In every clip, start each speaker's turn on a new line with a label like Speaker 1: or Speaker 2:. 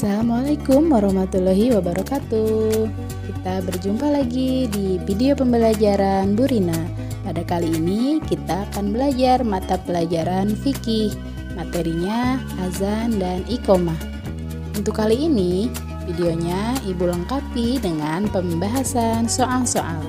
Speaker 1: Assalamualaikum warahmatullahi wabarakatuh. Kita berjumpa lagi di video pembelajaran Bu Rina. Pada kali ini kita akan belajar mata pelajaran fikih. Materinya azan dan iqomah. Untuk kali ini, videonya Ibu lengkapi dengan pembahasan soal-soal.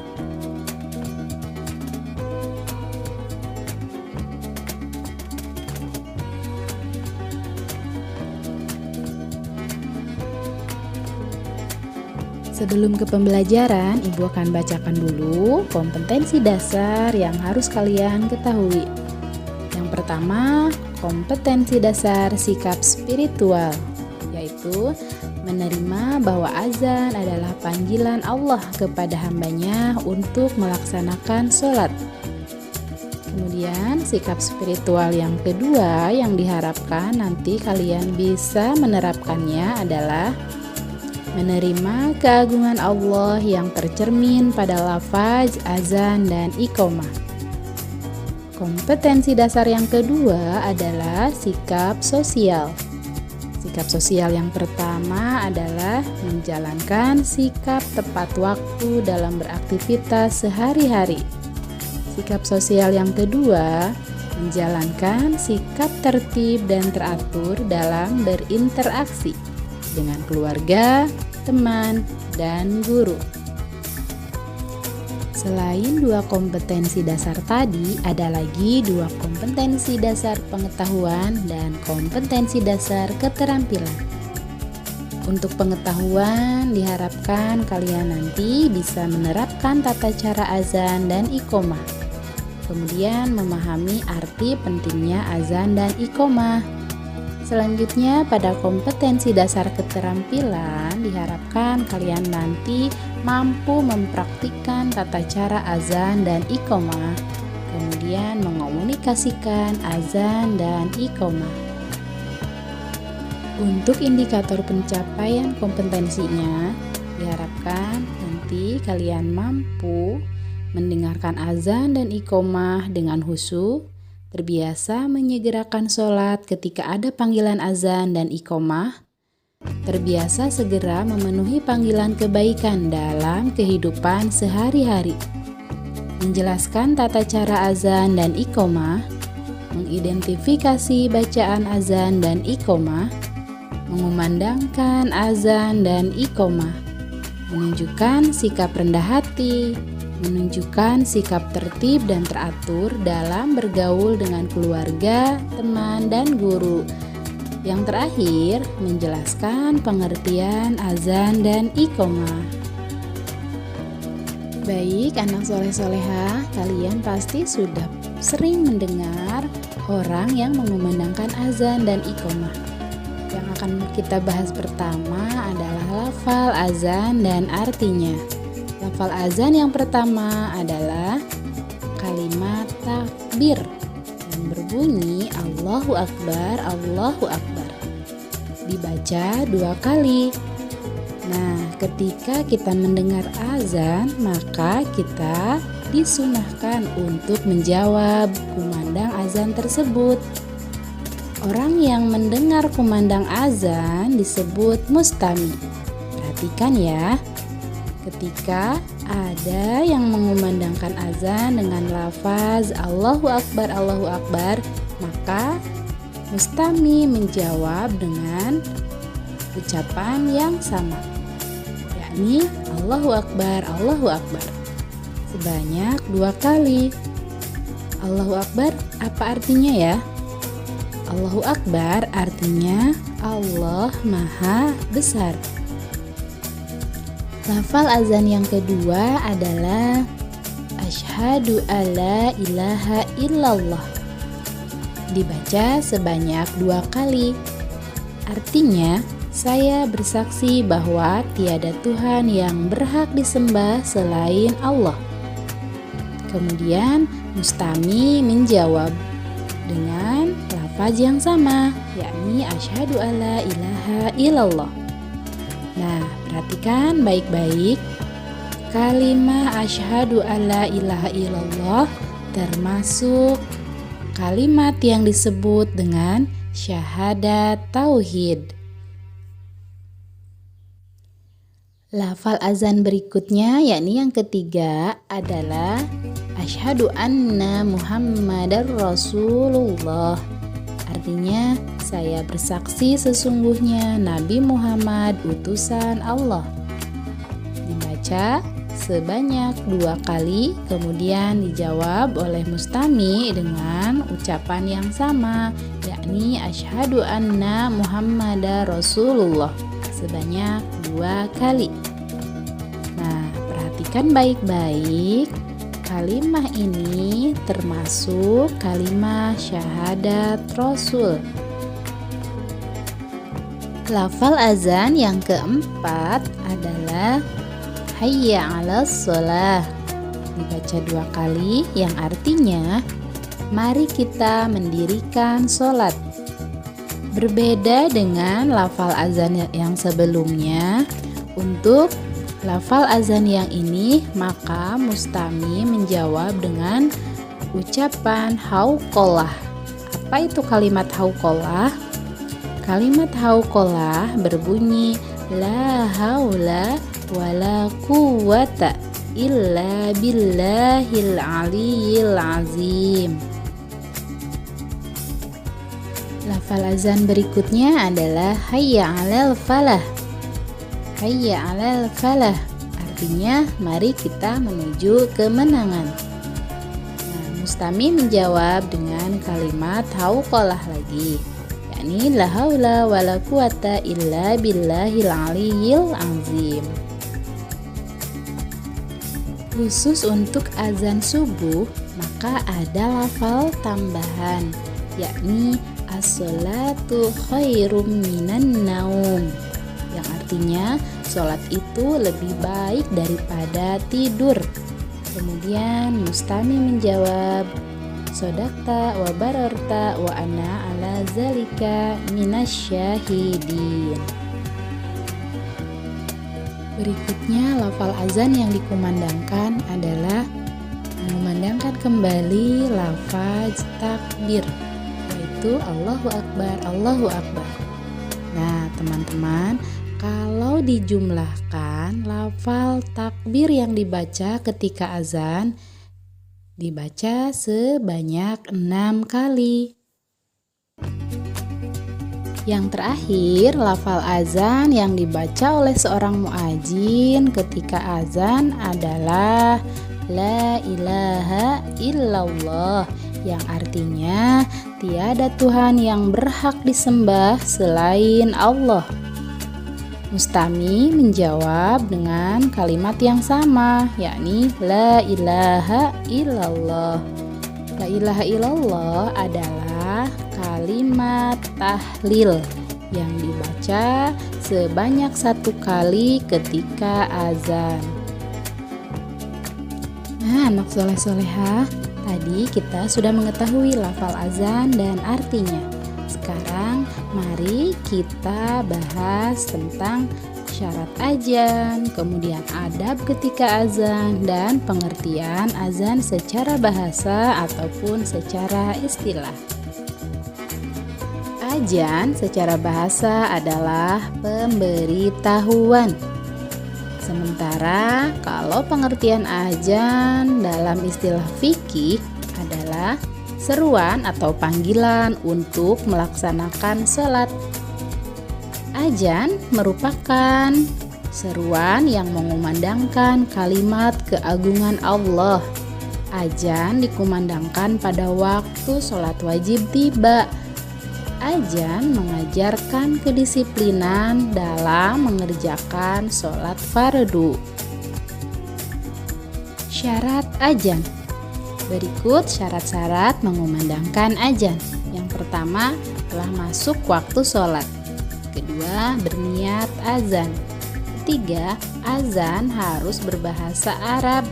Speaker 1: Sebelum ke pembelajaran, Ibu akan bacakan dulu kompetensi dasar yang harus kalian ketahui. Yang pertama, kompetensi dasar sikap spiritual, yaitu menerima bahwa azan adalah panggilan Allah kepada hambanya untuk melaksanakan sholat. Kemudian, sikap spiritual yang kedua yang diharapkan nanti kalian bisa menerapkannya adalah menerima keagungan Allah yang tercermin pada lafaz azan dan iqomah. Kompetensi dasar yang kedua adalah sikap sosial. Sikap sosial yang pertama adalah menjalankan sikap tepat waktu dalam beraktivitas sehari-hari. Sikap sosial yang kedua menjalankan sikap tertib dan teratur dalam berinteraksi dengan keluarga, teman, dan guru. Selain dua kompetensi dasar tadi, ada lagi dua kompetensi dasar pengetahuan dan kompetensi dasar keterampilan. Untuk pengetahuan, diharapkan kalian nanti bisa menerapkan tata cara azan dan iqomah. Kemudian memahami arti pentingnya azan dan iqomah. Selanjutnya, pada kompetensi dasar keterampilan diharapkan kalian nanti mampu mempraktikkan tata cara azan dan iqomah, kemudian mengomunikasikan azan dan iqomah. Untuk indikator pencapaian kompetensinya, diharapkan nanti kalian mampu mendengarkan azan dan iqomah dengan khusyuk, terbiasa menyegerakan sholat ketika ada panggilan azan dan iqomah, terbiasa segera memenuhi panggilan kebaikan dalam kehidupan sehari-hari, menjelaskan tata cara azan dan iqomah, mengidentifikasi bacaan azan dan iqomah, mengumandangkan azan dan iqomah, menunjukkan sikap rendah hati, menunjukkan sikap tertib dan teratur dalam bergaul dengan keluarga, teman, dan guru. Yang terakhir, menjelaskan pengertian azan dan iqomah. Baik, anak soleh-soleha, kalian pasti sudah sering mendengar orang yang mengumandangkan azan dan iqomah. Yang akan kita bahas pertama adalah lafal azan dan artinya. Lafal azan yang pertama adalah kalimat takbir yang berbunyi Allahu Akbar, Allahu Akbar. Dibaca 2 kali. Nah, ketika kita mendengar azan, maka kita disunahkan untuk menjawab kumandang azan tersebut. Orang yang mendengar kumandang azan disebut mustami. Perhatikan ya. Ketika ada yang mengumandangkan azan dengan lafaz Allahu Akbar, maka mustami menjawab dengan ucapan yang sama, yakni Allahu Akbar, Allahu Akbar, sebanyak 2 kali. Allahu Akbar apa artinya ya? Allahu Akbar artinya Allah Maha Besar. Lafal azan yang kedua adalah Asyhadu alla ilaha illallah. Dibaca sebanyak 2 kali. Artinya, saya bersaksi bahwa tiada Tuhan yang berhak disembah selain Allah. Kemudian, mustami menjawab dengan lafaz yang sama, yakni Asyhadu alla ilaha illallah. Nah, perhatikan baik-baik. Kalimat asyhadu alla ilaha illallah termasuk kalimat yang disebut dengan syahadat tauhid. Lafal azan berikutnya yakni yang ketiga adalah Asyhadu anna Muhammadar Rasulullah. Artinya saya bersaksi sesungguhnya Nabi Muhammad utusan Allah. Dibaca sebanyak 2 kali, kemudian dijawab oleh mustami dengan ucapan yang sama, yakni Asyhadu anna Muhammadar Rasulullah sebanyak 2 kali. Nah, perhatikan baik-baik. Kalimah ini termasuk kalimah syahadat Rasul. Lafal azan yang keempat adalah Hayya 'alas sholah. Dibaca 2 kali yang artinya mari kita mendirikan sholat. Berbeda dengan lafal azan yang sebelumnya, untuk lafal azan yang ini maka mustami menjawab dengan ucapan hauqalah. Apa itu kalimat hauqalah? Kalimat hauqalah berbunyi la haula wala quwwata illa billahil aliyyil azim. Lafal azan berikutnya adalah Hayya 'alal falah. Hayya 'alal falah artinya mari kita menuju kemenangan. Nah, mustami menjawab dengan kalimat hauqalah lagi, yakni la haula wala quwata illa billahil aliyyil azim. Khusus untuk azan subuh maka ada lafal tambahan, yakni as-sholatu khairum minan naum, yang artinya sholat itu lebih baik daripada tidur. Kemudian mustami menjawab sodakta wa bararta wa ana ala zalika minasyahidin. Berikutnya lafal azan yang dikumandangkan adalah mengumandangkan kembali lafaz takbir, yaitu Allahu Akbar, Allahu Akbar. Nah, teman-teman, kalau dijumlahkan lafal takbir yang dibaca ketika azan dibaca sebanyak 6 kali. Yang terakhir, lafal azan yang dibaca oleh seorang muadzin ketika azan adalah La ilaha illallah, yang artinya tiada Tuhan yang berhak disembah selain Allah. Mustami menjawab dengan kalimat yang sama, yakni La ilaha illallah. La ilaha illallah adalah kalimat tahlil yang dibaca sebanyak 1 kali ketika azan. Nah, anak soleh-solehah, tadi kita sudah mengetahui lafal azan dan artinya. Sekarang mari kita bahas tentang syarat azan, kemudian adab ketika azan, dan pengertian azan secara bahasa ataupun secara istilah. Azan secara bahasa adalah pemberitahuan. Sementara kalau pengertian azan dalam istilah fikih adalah seruan atau panggilan untuk melaksanakan sholat. Azan merupakan seruan yang mengumandangkan kalimat keagungan Allah. Azan dikumandangkan pada waktu sholat wajib tiba. Azan mengajarkan kedisiplinan dalam mengerjakan sholat fardu. Syarat azan. Berikut syarat-syarat mengumandangkan azan. Yang pertama, telah masuk waktu sholat. Kedua, berniat azan. Ketiga, azan harus berbahasa Arab.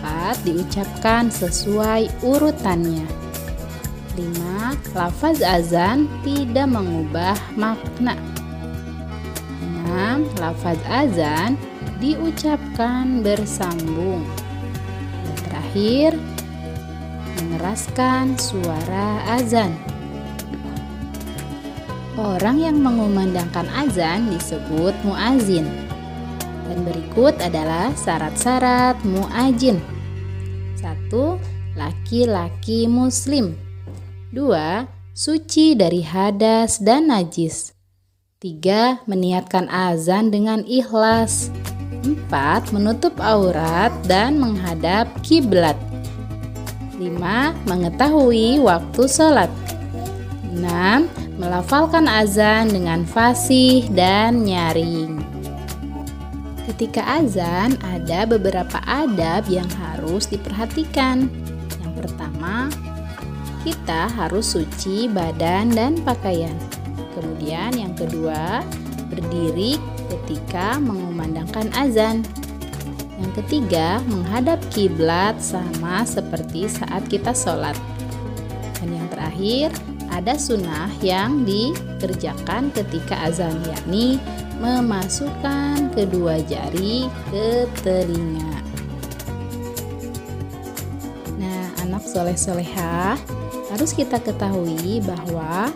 Speaker 1: 4, diucapkan sesuai urutannya. 5, lafaz azan tidak mengubah makna. 6, lafaz azan diucapkan bersambung. Dan terakhir, mengeraskan suara azan. Orang yang mengumandangkan azan disebut muazin. Dan berikut adalah syarat-syarat muadzin. 1. Laki-laki muslim. 2. Suci dari hadas dan najis. 3. Meniatkan azan dengan ikhlas. 4. Menutup aurat dan menghadap kiblat. 5. Mengetahui waktu sholat. 6. Melafalkan azan dengan fasih dan nyaring. Ketika azan, ada beberapa adab yang harus diperhatikan. Yang pertama, kita harus suci badan dan pakaian. Kemudian yang kedua, berdiri ketika mengumandangkan azan. Yang ketiga, menghadap kiblat sama seperti saat kita sholat. Dan yang terakhir, ada sunnah yang dikerjakan ketika azan, yakni memasukkan kedua jari ke telinga. Nah, anak soleh-solehah, harus kita ketahui bahwa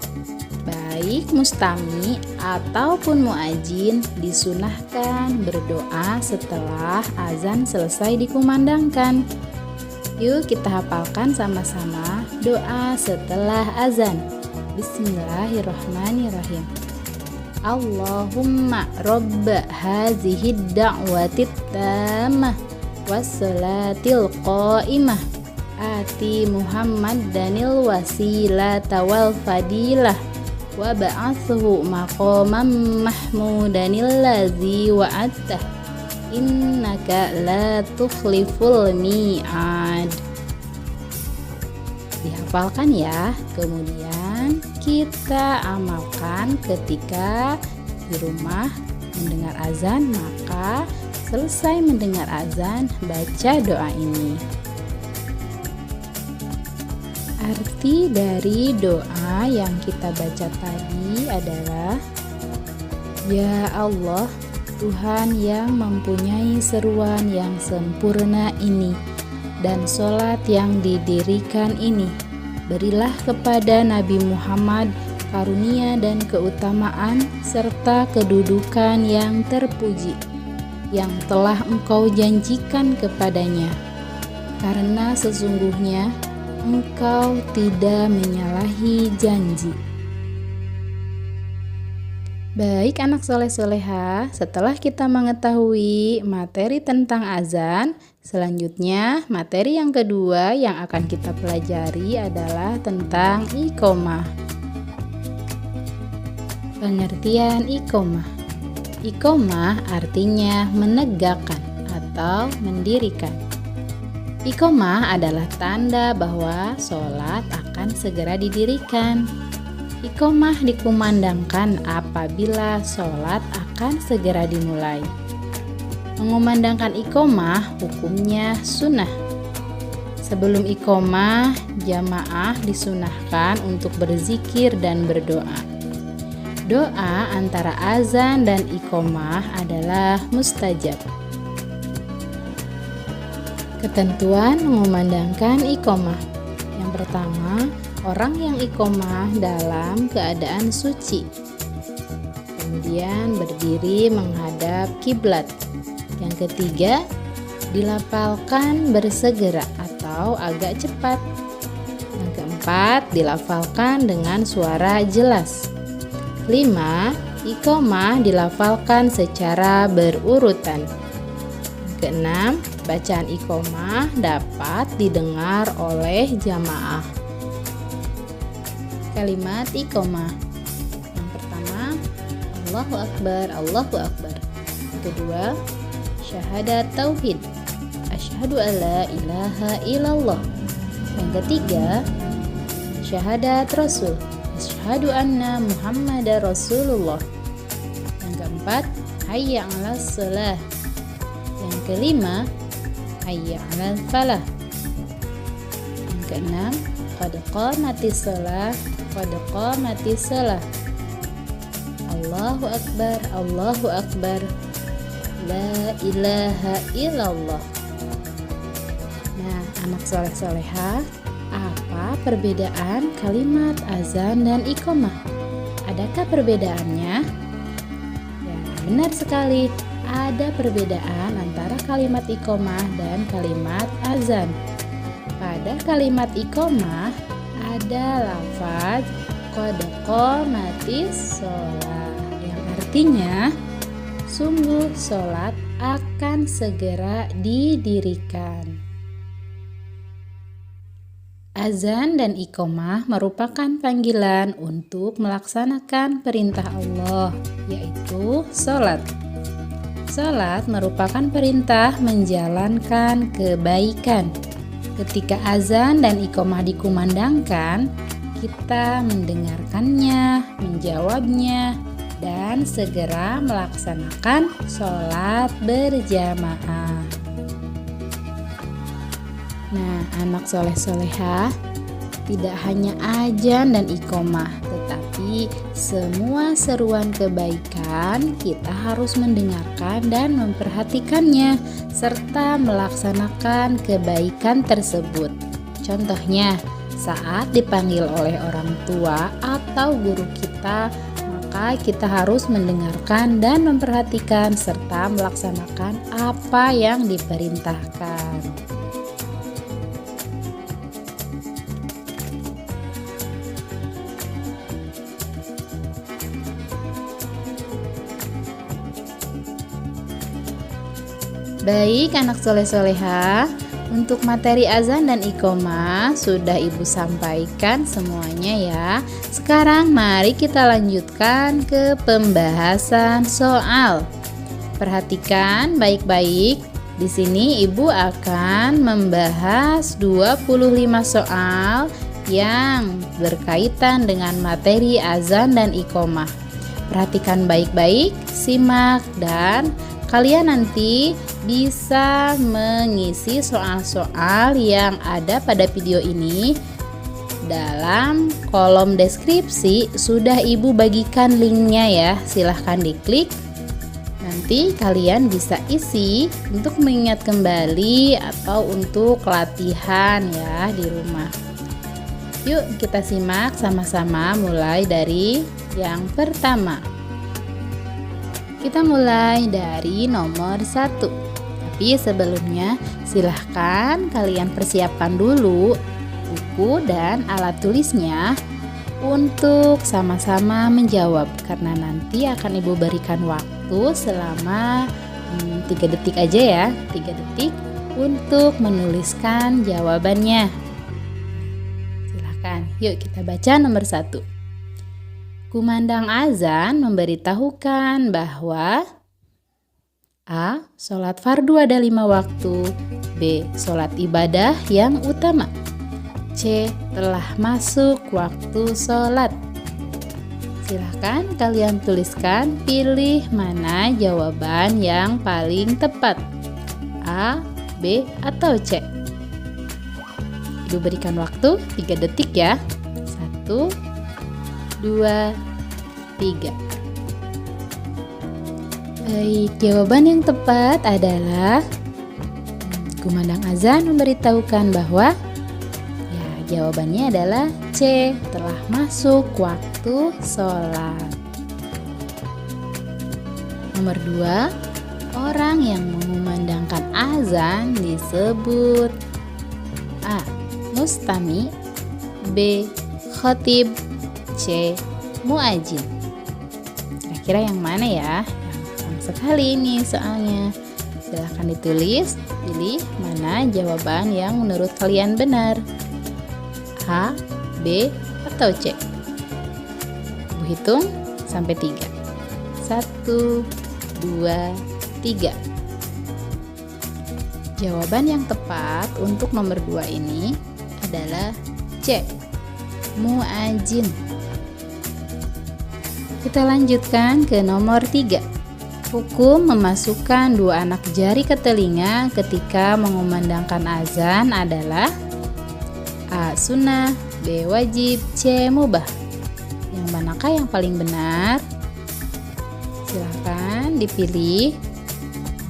Speaker 1: baik mustami ataupun muadzin disunahkan berdoa setelah azan selesai dikumandangkan. Yuk kita hafalkan sama-sama doa setelah azan. Bismillahirrahmanirrahim. Allahumma robba hazihid da'watit tamah wassalatil qa'imah ati Muhammadanil wasilata wal fadilah wa ba'athu maqamam mahmudanil ladzi wa'adtah innaka la tukhliful mi'ad. Dihafalkan ya. Kemudian kita amalkan ketika di rumah mendengar azan, maka selesai mendengar azan baca doa ini. Arti dari doa yang kita baca tadi adalah, Ya Allah, Tuhan yang mempunyai seruan yang sempurna ini dan sholat yang didirikan ini, berilah kepada Nabi Muhammad karunia dan keutamaan serta kedudukan yang terpuji yang telah Engkau janjikan kepadanya, karena sesungguhnya Engkau tidak menyalahi janji. Baik anak soleh-soleha, setelah kita mengetahui materi tentang azan, selanjutnya materi yang kedua yang akan kita pelajari adalah tentang iqomah. Pengertian iqomah. Iqomah artinya menegakkan atau mendirikan. Iqomah adalah tanda bahwa sholat akan segera didirikan. Iqomah dikumandangkan apabila sholat akan segera dimulai. Mengumandangkan iqomah hukumnya sunnah. Sebelum iqomah, jamaah disunahkan untuk berzikir dan berdoa. Doa antara azan dan iqomah adalah mustajab. Ketentuan mengumandangkan iqomah. Yang pertama, orang yang iqomah dalam keadaan suci. Kemudian berdiri menghadap kiblat. Yang ketiga, dilafalkan bersegera atau agak cepat. Yang keempat, dilafalkan dengan suara jelas. 5. Iqomah dilafalkan secara berurutan. Yang keenam, bacaan iqomah dapat didengar oleh jamaah. Kalimat iqomah. Yang pertama, Allahu Akbar, Allahu Akbar. Yang kedua, syahadat tauhid, asyhadu alla ilaha illallah. Yang ketiga, syahadat rasul, asyhadu anna Muhammadar Rasulullah. Yang keempat, hayya 'alas shalah. Yang kelima, hayya 'alal falah. Yang keenam, qad qamatis shalah, qad qamatis shalah. Allahu Akbar, Allahu Akbar, la ilaha illallah. Nah, anak soleh-soleha, apa perbedaan kalimat azan dan iqomah? Adakah perbedaannya? Ya, benar sekali. ada perbedaan antara kalimat iqomah dan kalimat azan. Pada kalimat iqomah ada lafaz qad qomatis shalah yang artinya sungguh sholat akan segera didirikan. Azan dan iqomah merupakan panggilan untuk melaksanakan perintah Allah, yaitu sholat. Sholat merupakan perintah menjalankan kebaikan. Ketika azan dan iqomah dikumandangkan, kita mendengarkannya, menjawabnya, dan segera melaksanakan sholat berjamaah. Nah, anak soleh-solehah, tidak hanya azan dan iqomah, tetapi semua seruan kebaikan kita harus mendengarkan dan memperhatikannya, serta melaksanakan kebaikan tersebut. Contohnya, saat dipanggil oleh orang tua atau guru kita, maka kita harus mendengarkan dan memperhatikan serta melaksanakan apa yang diperintahkan. Baik anak soleh-solehah, untuk materi azan dan iqomah sudah ibu sampaikan semuanya ya. Sekarang mari kita lanjutkan ke pembahasan soal. Perhatikan baik-baik. Di sini ibu akan membahas 25 soal yang berkaitan dengan materi azan dan iqomah. Perhatikan baik-baik, simak, dan kalian nanti bisa mengisi soal-soal yang ada pada video ini. Dalam kolom deskripsi sudah ibu bagikan linknya ya, silahkan diklik. Nanti kalian bisa isi untuk mengingat kembali atau untuk latihan ya di rumah. Yuk kita simak sama-sama mulai dari yang pertama. Kita mulai dari nomor 1. Tapi sebelumnya silahkan kalian persiapkan dulu buku dan alat tulisnya untuk sama-sama menjawab, karena nanti akan ibu berikan waktu selama 3 detik aja ya, 3 detik untuk menuliskan jawabannya. Silahkan, yuk kita baca nomor 1. Kumandang azan memberitahukan bahwa A. Sholat fardu ada 5 waktu. B. Sholat ibadah yang utama. C. Telah masuk waktu sholat. Silahkan kalian tuliskan, pilih mana jawaban yang paling tepat, A, B, atau C. Ibu berikan waktu 3 detik ya. 1, 2, 3. Baik, jawaban yang tepat adalah kumandang azan memberitahukan bahwa jawabannya adalah C, telah masuk waktu sholat. Nomor 2, orang yang mengumandangkan azan disebut A. Mustami, B. Khatib, C. Muadzin. Kira-kira yang mana ya? Sekali ini soalnya. Silahkan ditulis, pilih mana jawaban yang menurut kalian benar, A, B, atau C. Ibu hitung sampai 3. 1, 2, 3. Jawaban yang tepat untuk nomor 2 ini adalah C, muadzin. Kita lanjutkan ke nomor 3. Hukum memasukkan 2 anak jari ke telinga ketika mengumandangkan azan adalah A. Sunnah, B. Wajib, C. Mubah. Yang manakah yang paling benar? Silahkan dipilih.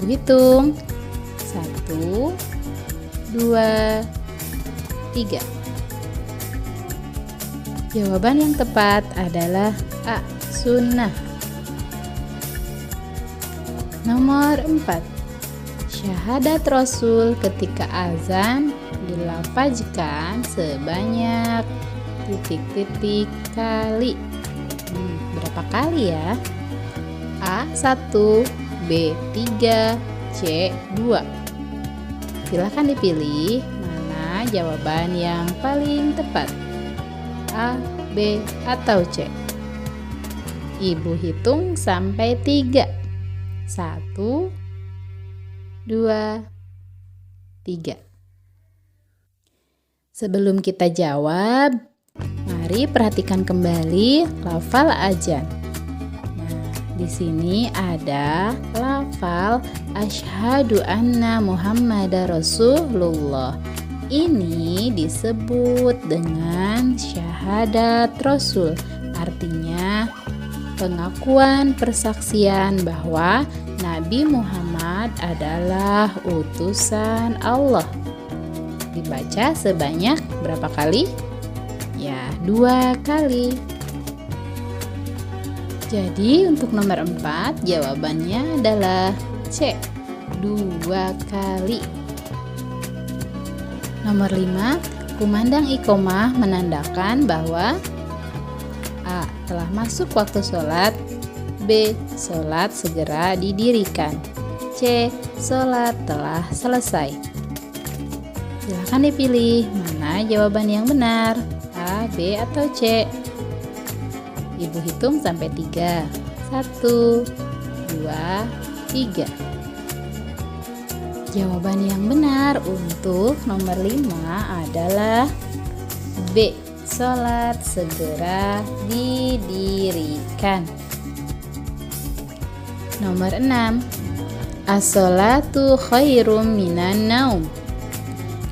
Speaker 1: Hitung 1, 2, 3. Jawaban yang tepat adalah A. Sunnah. Nomor 4. Syahadat Rasul ketika azan dilafazkan sebanyak titik-titik kali. Berapa kali ya? A. 1, B. 3, C. 2. Silakan dipilih mana jawaban yang paling tepat. A, B, atau C. Ibu hitung sampai 3. 1, 2, 3. Sebelum kita jawab, mari perhatikan kembali lafal azan. Nah, di sini ada lafal asyhadu anna Muhammadar Rasulullah. Ini disebut dengan syahadat Rasul. Artinya pengakuan persaksian bahwa Nabi Muhammad adalah utusan Allah. Dibaca sebanyak berapa kali? Ya, 2 kali. Jadi untuk nomor 4 jawabannya adalah C, 2 kali. Nomor 5, kumandang iqomah menandakan bahwa A. Telah masuk waktu sholat, B. Sholat segera didirikan, C. Sholat telah selesai. Silahkan dipilih mana jawaban yang benar, A, B, atau C. Ibu hitung sampai 3. 1, 2, 3. Jawaban yang benar untuk nomor 5 adalah B. Sholat segera didirikan. Nomor 6. As-sholatu khairum minan naum.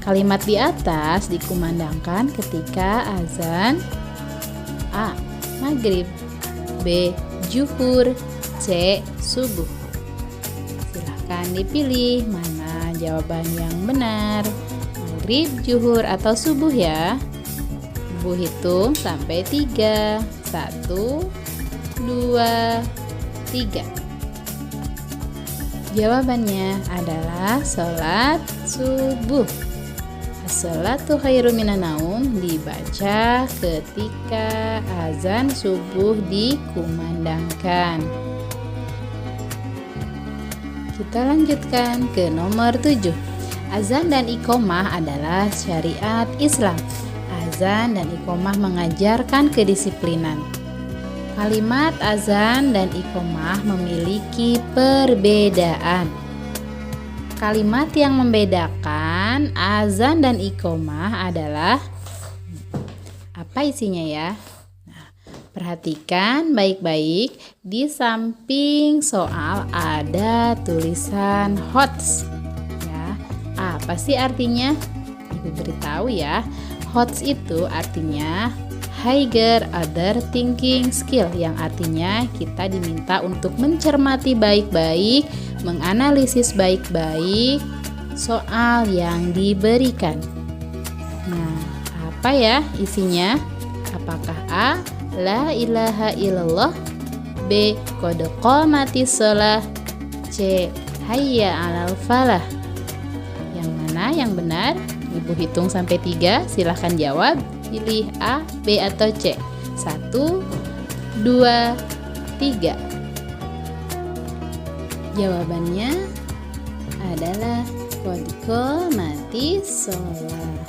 Speaker 1: Kalimat di atas dikumandangkan ketika azan A. Maghrib, B. Zuhur, C. Subuh. Silahkan dipilih mana jawaban yang benar, Maghrib, Zuhur, atau Subuh ya. Ibu hitung sampai 3. 1, 2, 3. Jawabannya adalah sholat subuh. As-sholatu khairum minan naum dibaca ketika azan subuh dikumandangkan. Kita lanjutkan ke nomor 7. Azan dan iqomah adalah syariat Islam. Azan dan iqomah mengajarkan kedisiplinan. Kalimat azan dan iqomah memiliki perbedaan. Kalimat yang membedakan azan dan iqomah adalah apa isinya ya? Nah, perhatikan baik-baik, di samping soal ada tulisan HOTS. Ya, apa sih artinya? Ibu beritahu ya. HOTS itu artinya Higher Order Thinking Skill, yang artinya kita diminta untuk mencermati baik-baik, menganalisis baik-baik soal yang diberikan. Nah, apa ya isinya? Apakah A. La ilaha illallah, B. Qad qamatis shalah, C. Hayya 'alal falah. Yang mana yang benar? Ibu hitung sampai 3, silahkan jawab. Pilih A, B, atau C. 1, 2, 3. Jawabannya adalah qad qamatis shalah.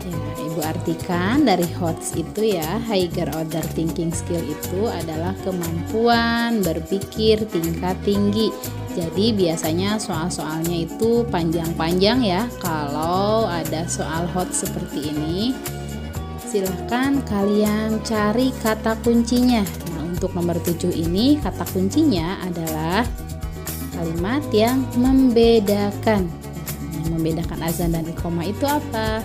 Speaker 1: Ya, Ibu artikan dari HOTS itu ya, Higher Order Thinking Skill itu adalah kemampuan berpikir tingkat tinggi. Jadi biasanya soal-soalnya itu panjang-panjang ya. Kalau ada soal HOTS seperti ini, silahkan kalian cari kata kuncinya. Nah, untuk nomor 7 ini kata kuncinya adalah kalimat yang membedakan. Yang membedakan azan dan iqomah itu apa?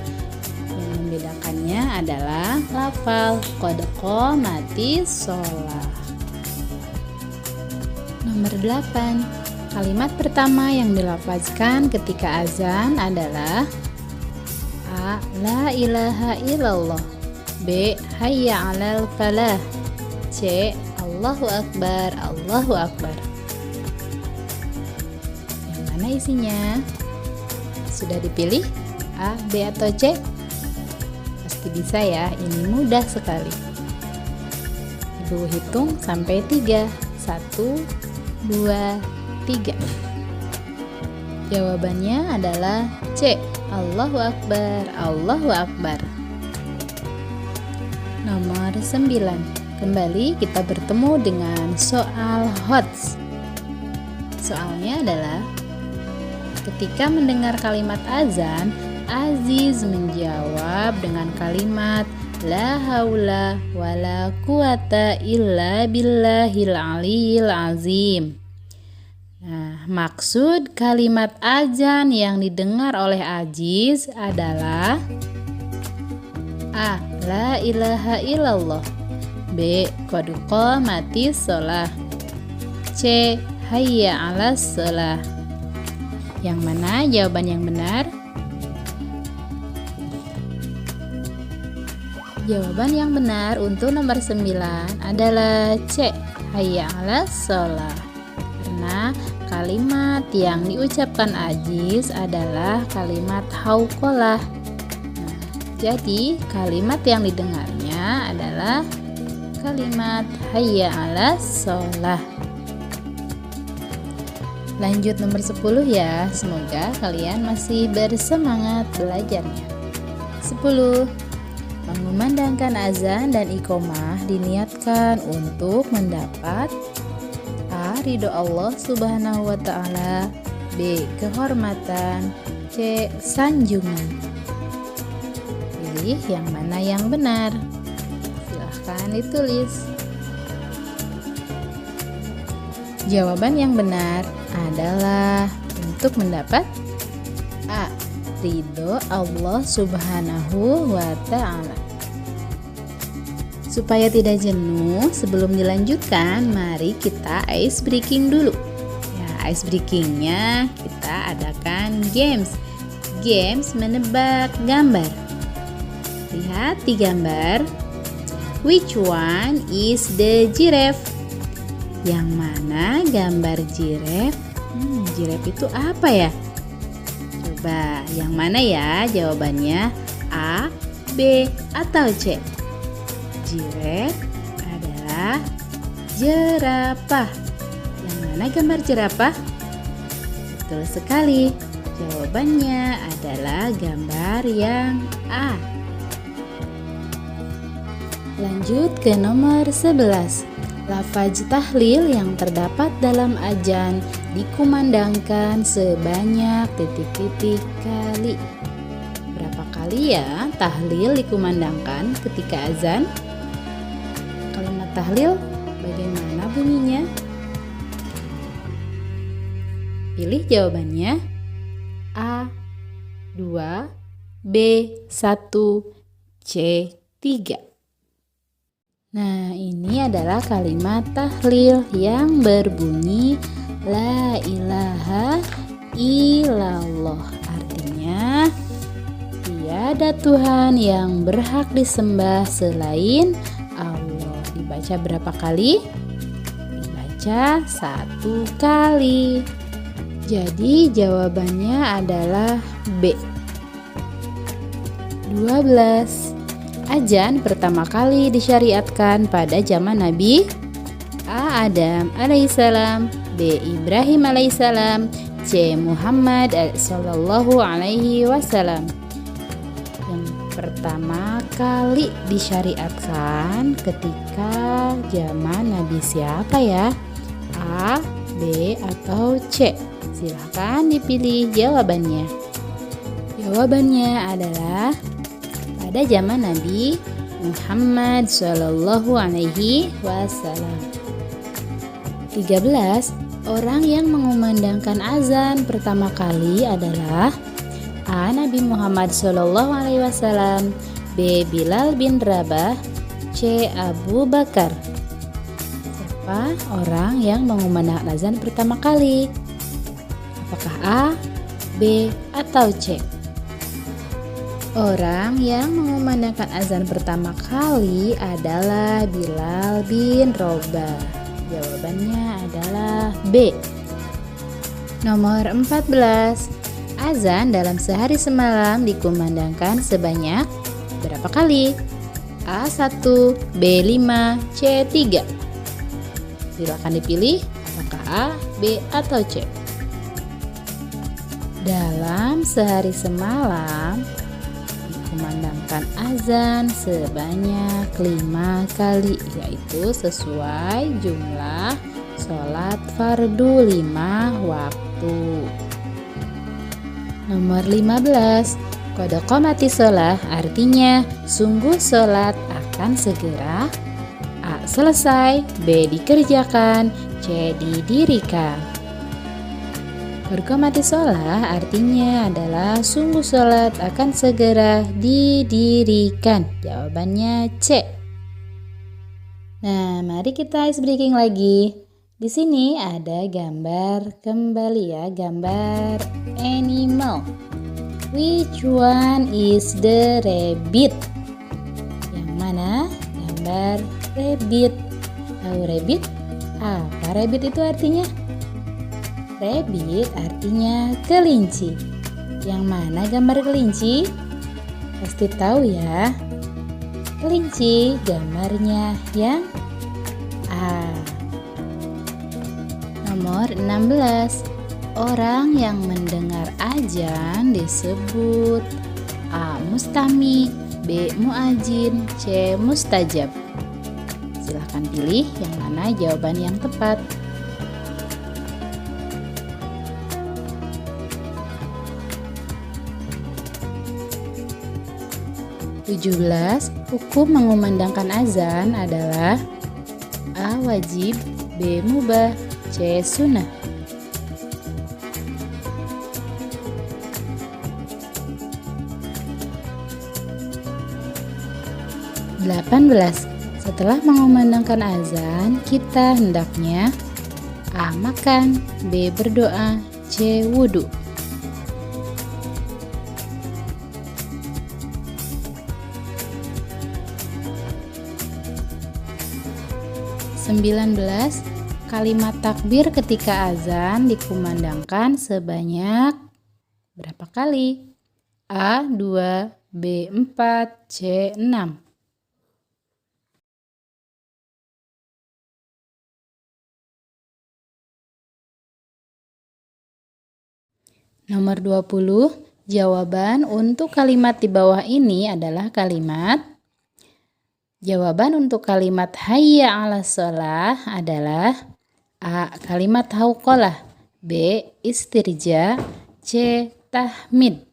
Speaker 1: Yang membedakannya adalah lafal qad qamatis shalah. Nomor 8. Kalimat pertama yang dilafazkan ketika azan adalah A. La ilaha illallah, B. Hayya 'alal falah, C. Allahu akbar, Allahu akbar. Bagaimana isinya? Sudah dipilih A, B, atau C? Pasti bisa ya, ini mudah sekali. Ibu hitung sampai 3. 1, 2, 3. Jawabannya adalah C. Allahu Akbar, Allahu Akbar. Nomor 9. Kembali kita bertemu dengan soal HOTS. Soalnya adalah ketika mendengar kalimat azan, Aziz menjawab dengan kalimat La haula wala quwata illa billahil aliyil azim. Nah, maksud kalimat azan yang didengar oleh Aziz adalah A. La ilaha illallah, B. Qad qamatis shalah, C. Hayya 'alas shalah. Yang mana jawaban yang benar? Jawaban yang benar untuk nomor 9 adalah C. Hayya 'alas shalah. Karena kalimat yang diucapkan Aziz adalah kalimat hauqalah. Nah, jadi kalimat yang didengarnya adalah kalimat hayya 'alas shalah. Lanjut nomor 10 ya. Semoga kalian masih bersemangat belajarnya. 10. Mengumandangkan azan dan iqomah diniatkan untuk mendapat A. Ridho Allah Subhanahu wa ta'ala, B. Kehormatan, C. Sanjungan. Pilih yang mana yang benar. Silahkan ditulis. Jawaban yang benar adalah untuk mendapat A. Ridho Allah Subhanahu wa ta'ala. Supaya tidak jenuh, sebelum dilanjutkan, mari kita ice breaking dulu. Ya, ice breakingnya kita adakan games menebak gambar. Lihat di gambar. Which one is the giraffe? Yang mana gambar giraffe? Giraffe itu apa ya? Coba, yang mana ya jawabannya? A, B, atau C? Giraffe adalah jerapah. Yang mana gambar jerapah? Betul sekali. Jawabannya adalah gambar yang A. Lanjut ke nomor 11. Lafaz tahlil yang terdapat dalam azan dikumandangkan sebanyak titik-titik kali. Berapa kali ya tahlil dikumandangkan ketika azan? Kalimat tahlil bagaimana bunyinya? Pilih jawabannya. A. 2, B. 1, C. 3. Nah, ini adalah kalimat tahlil yang berbunyi La ilaha illallah. Artinya, tiada Tuhan yang berhak disembah selain Allah. Dibaca berapa kali? Dibaca 1 kali. Jadi jawabannya adalah B. 12. Azan pertama kali disyariatkan pada zaman Nabi A. Adam alaihissalam, B. Ibrahim alaihissalam, C. Muhammad sallallahu alaihi wasallam. Yang pertama kali disyariatkan ketika zaman Nabi siapa ya? A, B, atau C? Silahkan dipilih jawabannya. Jawabannya adalah pada zaman Nabi Muhammad sallallahu alaihi wasallam. 13. Orang yang mengumandangkan azan pertama kali adalah A. Nabi Muhammad sallallahu alaihi wasallam, B. Bilal bin Rabah, C. Abu Bakar. Siapa orang yang mengumandangkan azan pertama kali? Apakah A, B, atau C? Orang yang mengumandangkan azan pertama kali adalah Bilal bin Rabah. Jawabannya adalah B. Nomor 14. Azan dalam sehari semalam dikumandangkan sebanyak berapa kali? A1, B5, C3. Silakan dipilih apakah A, B, atau C. Dalam sehari semalam dikumandangkan azan sebanyak 5 kali, yaitu sesuai jumlah sholat fardu 5 waktu. Nomor 15. Qad qamatis shalah artinya sungguh sholat akan segera A. Selesai, B. Dikerjakan, C. Didirikan. Qad qamatis shalah artinya adalah sungguh sholat akan segera didirikan. Jawabannya C. Nah, mari kita ice breaking lagi. Di sini ada gambar kembali ya, gambar animal. Which one is the rabbit? Yang mana gambar rabbit? Tahu rabbit? Apa rabbit itu artinya? Rabbit artinya kelinci. Yang mana gambar kelinci? Pasti tahu ya. Kelinci gambarnya yang A. Nomor 16. Orang yang mendengar azan disebut A. Mustami, B. Muadzin, C. Mustajab. Silahkan pilih yang mana jawaban yang tepat. Hukum mengumandangkan azan adalah A. Wajib, B. Mubah, C. Sunnah. 18. Setelah mengumandangkan azan, kita hendaknya A. Makan, B. Berdoa, C. Wudhu. 19. Kalimat takbir ketika azan dikumandangkan sebanyak berapa kali? A. 2, B. 4, C. 6. Nomor 20. Jawaban untuk kalimat di bawah ini adalah jawaban untuk kalimat hayya 'alas shalah adalah A. Kalimat hauqalah, B. Istirja, C. Tahmid.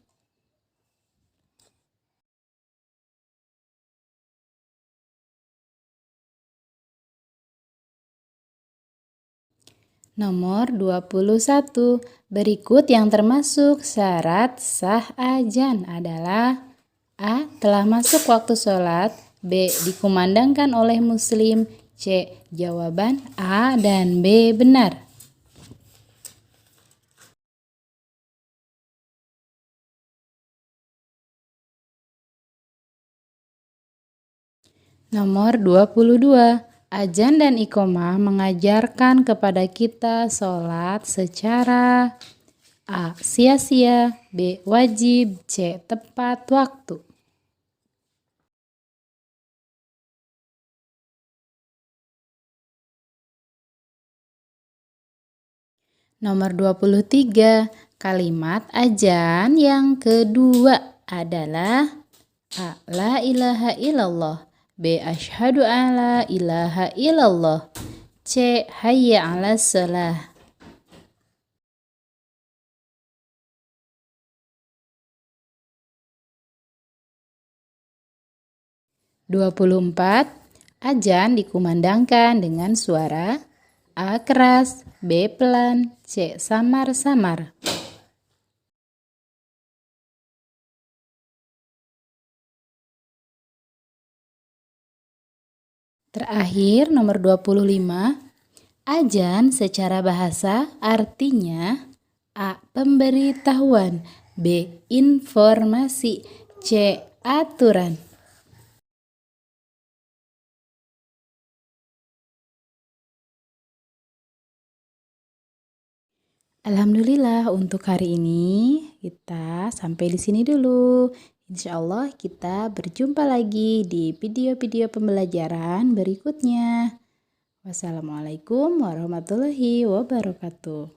Speaker 1: Nomor 21. Berikut yang termasuk syarat sah azan adalah A. Telah masuk waktu sholat, B. Dikumandangkan oleh muslim, C. Jawaban A dan B benar. Nomor 22. Azan dan iqomah mengajarkan kepada kita sholat secara A. Sia-sia, B. Wajib, C. Tepat waktu. Nomor 23. Kalimat azan yang kedua adalah A. La ilaha illallah, B. Asyhadu an la ilaha illallah, C. Hayya 'alas shalah. 24. Azan dikumandangkan dengan suara A. Keras, B. Pelan, C. Samar-samar. Terakhir, nomor 25. Azan secara bahasa artinya A. Pemberitahuan, B. Informasi, C. Aturan. Alhamdulillah untuk hari ini kita sampai di sini dulu. Insya Allah kita berjumpa lagi di video-video pembelajaran berikutnya. Wassalamualaikum warahmatullahi wabarakatuh.